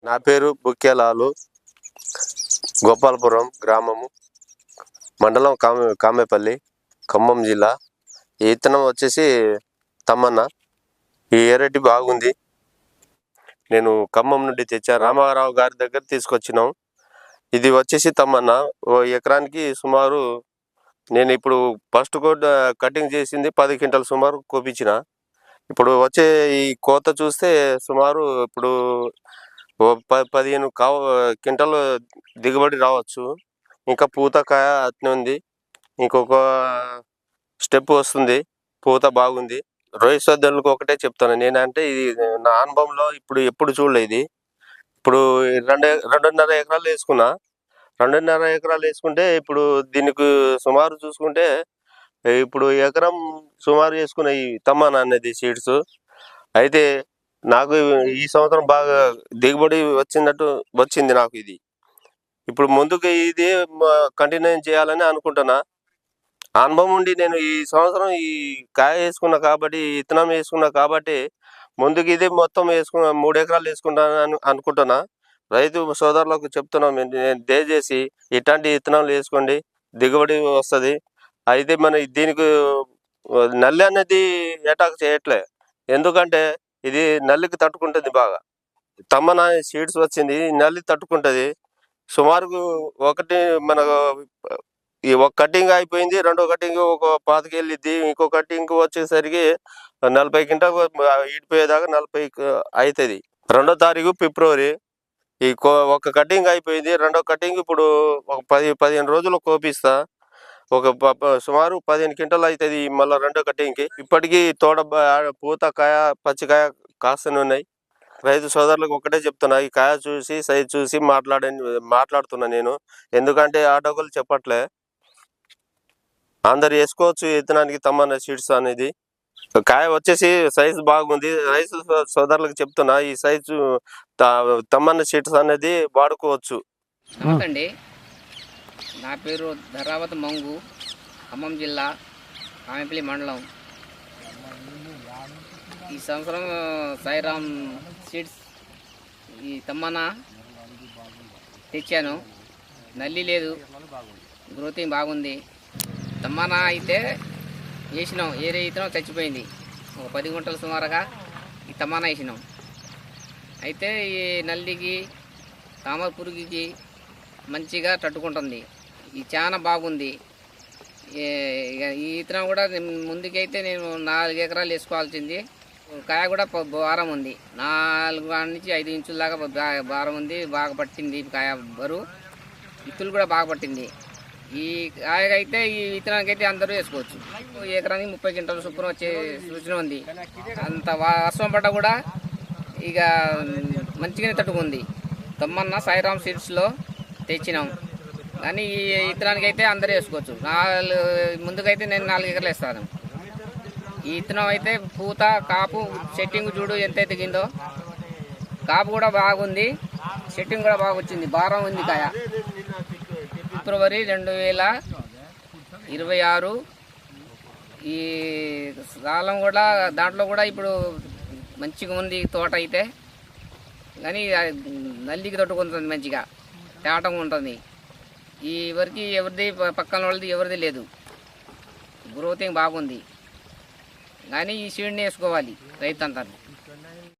నా పేరు బుక్కేలాలు, గోపాలపురం గ్రామము, మండలం కామేపల్లి, ఖమ్మం జిల్లా. ఈ విత్తనం వచ్చేసి తమ్మన్న. ఈ ఎరటి బాగుంది. నేను ఖమ్మం నుండి తెచ్చా, రామారావు గారి దగ్గర తీసుకొచ్చినాం. ఇది వచ్చేసి తమ్మన్న. ఓ ఎకరానికి సుమారు నేను ఇప్పుడు ఫస్ట్ కటింగ్ చేసింది 10 క్వింటాలు సుమారు కోపించిన. ఇప్పుడు వచ్చే ఈ కోత చూస్తే సుమారు ఇప్పుడు 15 క్వింటాలు దిగుబడి రావచ్చు. ఇంకా పూత కాయ అట్నే ఉంది. ఇంకొక స్టెప్ వస్తుంది. పూత బాగుంది. రొయ్య సోదరులకు ఒకటే చెప్తాను నేనంటే, ఇది నా అనుభవంలో ఎప్పుడు చూడలేదు. ఇది ఇప్పుడు 2.5 ఎకరాలు వేసుకున్నా. 2.5 ఎకరాలు వేసుకుంటే ఇప్పుడు దీనికి సుమారు చూసుకుంటే ఇప్పుడు ఎకరం సుమారు వేసుకున్న ఈ తమ్మన అనేది సీడ్స్ అయితే నాకు ఈ సంవత్సరం బాగా దిగుబడి వచ్చింది నాకు. ఇది ఇప్పుడు ముందుకు ఇది కంటిన్యూ చేయాలని అనుకుంటున్నా. అనుభవం ఉండి నేను ఈ సంవత్సరం ఈ కాయ వేసుకున్నా కాబట్టి, విత్తనం వేసుకున్నా కాబట్టి ముందుకు ఇది మొత్తం 3 ఎకరాలు వేసుకుంటాను అనుకుంటున్నా. రైతు సోదరులకు చెప్తున్నాం, దయచేసి ఇట్లాంటి విత్తనాలు వేసుకోండి, దిగుబడి వస్తుంది. అయితే మన దీనికి నల్లి అనేది అటాక్ చేయట్లే. ఎందుకంటే ఇది నల్లికి తట్టుకుంటుంది బాగా. తమ్మన సీడ్స్ వచ్చింది, నల్లి తట్టుకుంటుంది. సుమారు ఒకటి మనకు ఈ ఒక కటింగ్ అయిపోయింది. రెండో కటింగ్ ఒక 25 వెళ్ళిద్ది. ఇంకో కటింగ్ వచ్చేసరికి 40 క్వింటాలు ఈడిపోయేదాకా 40 అవుతుంది. 2వ తారీఖు ఫిబ్రవరి ఈ ఒక కటింగ్ అయిపోయింది. రెండో కటింగ్ ఇప్పుడు ఒక 15 రోజులు కోపిస్తా. ఒక సుమారు 15 క్వింటాలు అవుతుంది మళ్ళీ రెండో కటింగ్కి. ఇప్పటికీ తోట పూత కాయ పచ్చికాయ కాస్తూనే ఉన్నాయి. రైతు సోదరులకు ఒకటే చెప్తున్నా, ఈ కాయ చూసి సైజ్ చూసి మాట్లాడుతున్నా నేను. ఎందుకంటే ఆటోకులు చెప్పట్లే. అందరు వేసుకోవచ్చు విత్తనానికి తమ్మన్న సీడ్స్ అనేది. కాయ వచ్చేసి సైజు బాగుంది. రైతు సోదరులకు చెప్తున్నా, ఈ సైజు తమ్మన్న సీడ్స్ అనేది వాడుకోవచ్చు. నమస్తే అండి, నా పేరు ధరావత్ మంగు, ఖమ్మం జిల్లా, కామేపల్లి మండలం. ఈ సంవత్సరం సాయిరామ్ సీడ్స్ ఈ తమ్మన తెచ్చాను. నల్లి లేదు, గ్రోతింగ్ బాగుంది. తమ్మన అయితే వేసినాం, ఏరే ఇతనం చచ్చిపోయింది. ఒక 10 గుంటలు సుమారుగా ఈ తమ్మన వేసినాం. అయితే ఈ నల్లికి తామర పురుగుకి మంచిగా తట్టుకుంటుంది. ఇది చాలా బాగుంది. ఈ విత్తనం కూడా ముందుకైతే నేను 4 ఎకరాలు వేసుకోవాల్సింది. కాయ కూడా భారం ఉంది. 4 నుంచి 5 ఇంచుల దాకా భారం ఉంది. బాగా పట్టింది కాయ బరువు. ఇత్తులు కూడా బాగా పట్టింది. ఈ కాయ అయితే ఈ విత్తనానికి అయితే అందరూ వేసుకోవచ్చు. ఎకరానికి 30 క్వింటాలు చొప్పున వచ్చే సూచన ఉంది. అంత వర్షం పడ్డ కూడా ఇక మంచిగానే తట్టుకుంది. తమ్మన్న సాయిరామ్ సీడ్స్లో తెచ్చినాం. కానీ ఈ విత్తనానికి అయితే అందరూ వేసుకోవచ్చు. ముందుకైతే నేను 4 ఎకరాలు వేస్తాను. ఈ విత్తనం అయితే పూత కాపు సెట్టింగ్ చూడు ఎంత ఎదిగిందో. కాపు కూడా బాగుంది, సెట్టింగ్ కూడా బాగా వచ్చింది. భారం ఉంది కాయ. ఫిబ్రవరి 2026 ఈ కాలం కూడా దాంట్లో కూడా ఇప్పుడు మంచిగా ఉంది తోట అయితే. కానీ నల్లికి తట్టుకుంటుంది, మంచిగా తేటంగా ఉంటుంది. ఈ వరకు ఎవరిది పక్కన వాళ్ళది ఎవరిది లేదు. గ్రోతింగ్ బాగుంది. కానీ ఈ సీడ్ని వేసుకోవాలి రైతు అంతా.